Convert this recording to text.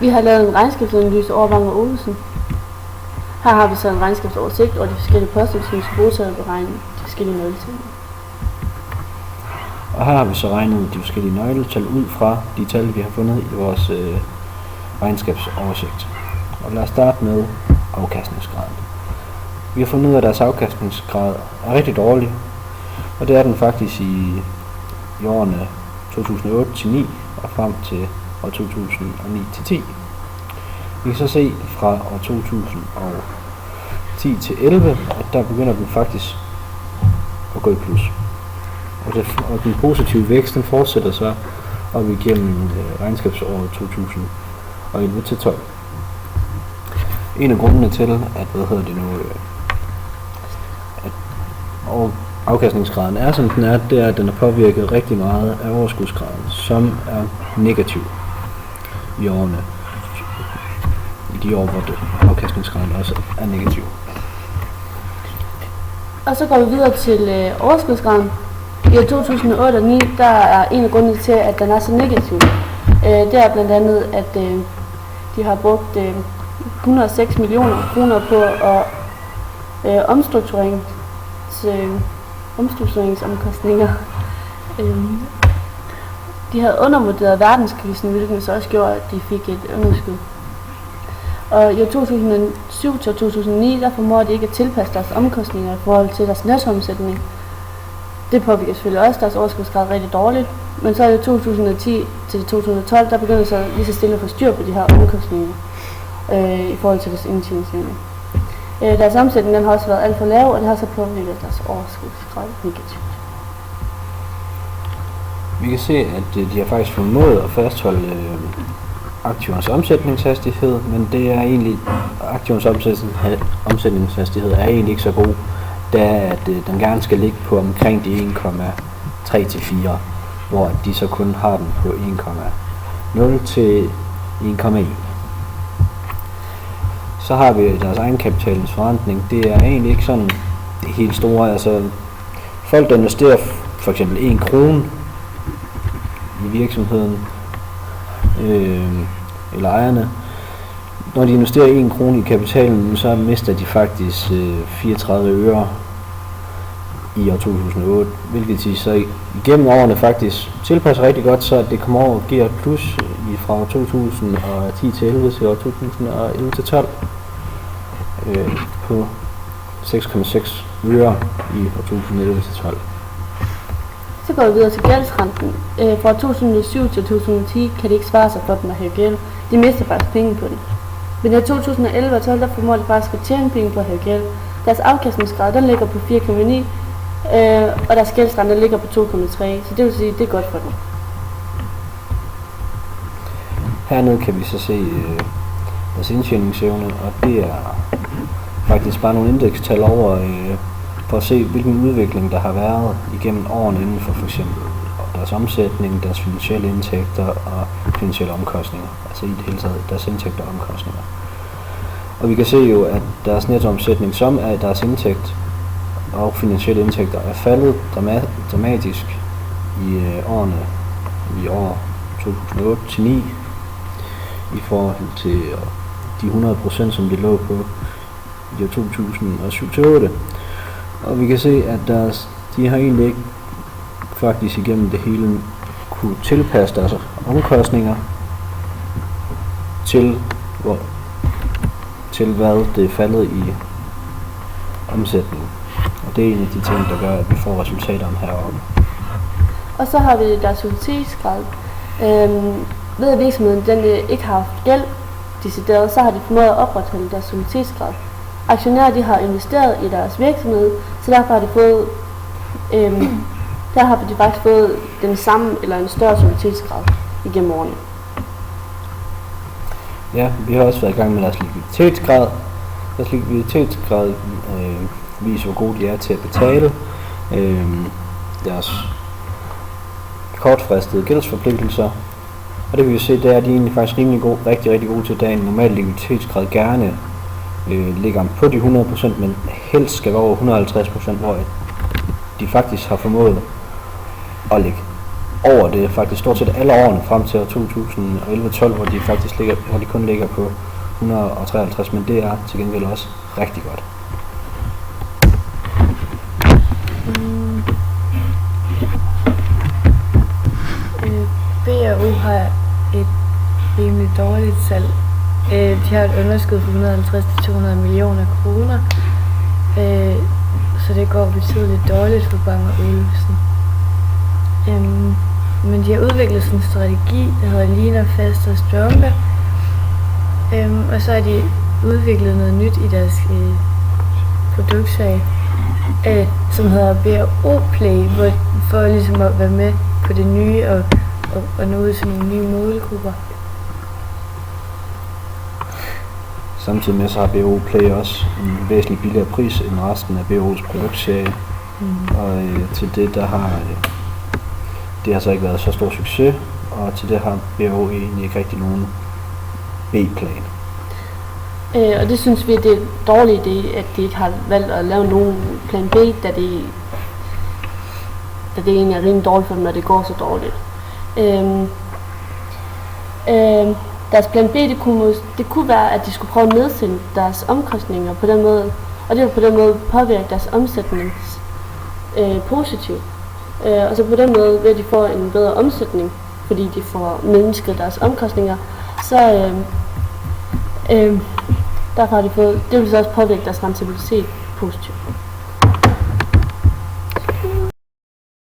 Vi har lavet en regnskabsanalyse over Vang og Olesen. Her har vi så en regnskabsoversigt over de forskellige poster, som skal bruges til at beregne de forskellige nøgletal. Og her har vi så regnet de forskellige nøgletal ud fra de tal, vi har fundet i vores regnskabsoversigt. Og lad os starte med afkastningsgraden. Vi har fundet ud af, at deres afkastningsgrad er rigtig dårlig, og det er den faktisk i årene 2008-9 og frem til år 2009-10. Vi kan så se fra år 2010 til 11, at der begynder den faktisk at gå i plus. Og den positive vækst, den fortsætter så op igennem regnskabsåret 2011 til 12. En af grundene til, at afkastningsgraden er som den er, det er, at den er påvirket rigtig meget af overskudsgraden, som er negativ i årene. I de år, hvor afkastningsgraden også er negativ. Og så går vi videre til overskudsgraden. I år 2008 og 2009, der er en af grundene til, at den er så negativ. Det er blandt andet, at de har brugt 106 millioner kroner på omstruktureringsomkostninger. De havde undervurderet verdenskrisen, hvilket så også gjorde, at de fik et underskud. Og i år 2007 til 2009, der formår de ikke at tilpasse deres omkostninger i forhold til deres nettoomsætning. Det påvirker selvfølgelig også deres overskudsgrad rigtig dårligt, men så i 2010 til 2012, der begynder så lige så stille at få styr på de her omkostninger i forhold til deres indtjeningsevne. Deres omsætning den har også været alt for lav, og det har så påvirket deres overskudsgrad negativt. Vi kan se, at de har faktisk formået at fastholde aktivernes omsætningshastighed, men det er egentlig aktivernes omsætningshastighed er egentlig ikke så god, da den gerne skal ligge på omkring de 1,3 til 4, hvor de så kun har den på 1,0 til 1,1. Så har vi deres egenkapitalens forrentning. Det er egentlig ikke sådan det helt store. Altså folk, der investerer for eksempel 1 krone i virksomheden, eller ejerne, når de investerer 1 krone i kapitalen, så mister de faktisk 34 øre i år 2008, hvilket de så igennem årene faktisk tilpasser rigtig godt, så at det kommer over og giver et plus fra år 2010 til 11 til år 2011 til 12 på 6,6 øre i år 2011 til 12. Så går vi videre til gældsrenten. Fra 2007 til 2010 kan det ikke svare sig for dem at have gæld. De mister faktisk penge på det. Men i 2011 og 12 der formår de faktisk at tjene penge på at have gæld. Deres afkastningsgrad den ligger på 4,9, og deres gældsrente ligger på 2,3, så det vil sige, at det er godt for dem. Hernede kan vi så se deres indtjeningsevne, og det er faktisk bare nogle indekstal over for at se, hvilken udvikling der har været igennem årene inden for eksempel deres omsætning, deres finansielle indtægter og finansielle omkostninger, altså i det hele taget deres indtægter og omkostninger. Og vi kan se jo, at deres nettoomsætning, som er deres indtægt og finansielle indtægter, er faldet dramatisk i år 2008-9 i forhold til de 100%, som de lå på i år 2007-8. Og vi kan se, at de har egentlig ikke faktisk igennem det hele kunne tilpasse deres omkostninger til hvad det er faldet i omsætningen. Og det er en af de ting, der gør, at vi får resultater om heroppe. Og så har vi deres soliditetsgrad. Ved at virksomheden den ikke har haft gæld decideret, så har de formået at opretholde deres soliditetsgrad. Aktionærer de har investeret i deres virksomhed, så derfor har de fået der har de faktisk fået den samme eller en større soliditetsgrad igennem årene. Ja, vi har også været i gang med deres likviditetsgrad. Deres likviditetsgrad viser, hvor gode de er til at betale deres kortfristede gældsforpligtelser. Og det vi kan se, det er, at de egentlig faktisk rigtig gode til, da en normal likviditetsgrad gerne ligger på de 100%, men helst skal være over 150%, hvor de faktisk har formået at ligge over det faktisk stort set alle årene frem til år 2011-12, hvor de faktisk hvor de kun ligger på 153, men det er til gengæld også rigtig godt. B&O har et rimelig dårligt salg. De har et underskud på 150-200 millioner kroner, så det går betydeligt dårligt for Bang & Olufsen. Men de har udviklet sådan en strategi, der hedder Leaner, Faster, Stronger, og så har de udviklet noget nyt i deres produktserie, som hedder B&O Play, for ligesom at være med på det nye og nå ud til nogle nye målgrupper. Samtidig med så har B&O Play også en væsentlig billigere pris end resten af B&O's produktserie. Og til det der har det har så ikke været så stor succes, og til det har B&O egentlig ikke rigtig nogen B-plan. Og det synes vi, det er en dårlig idé, at de ikke har valgt at lave nogen plan B, da det egentlig er rimelig dårligt for dem, når det går så dårligt. Deres plan B, det kunne være, at de skulle prøve at nedsætte deres omkostninger på den måde, og det vil på den måde påvirke deres omsætning positivt. Og så på den måde vil de få en bedre omsætning, fordi de får mindsket deres omkostninger. Så derfor har de fået, det vil så også påvirke deres rentabilitet positivt.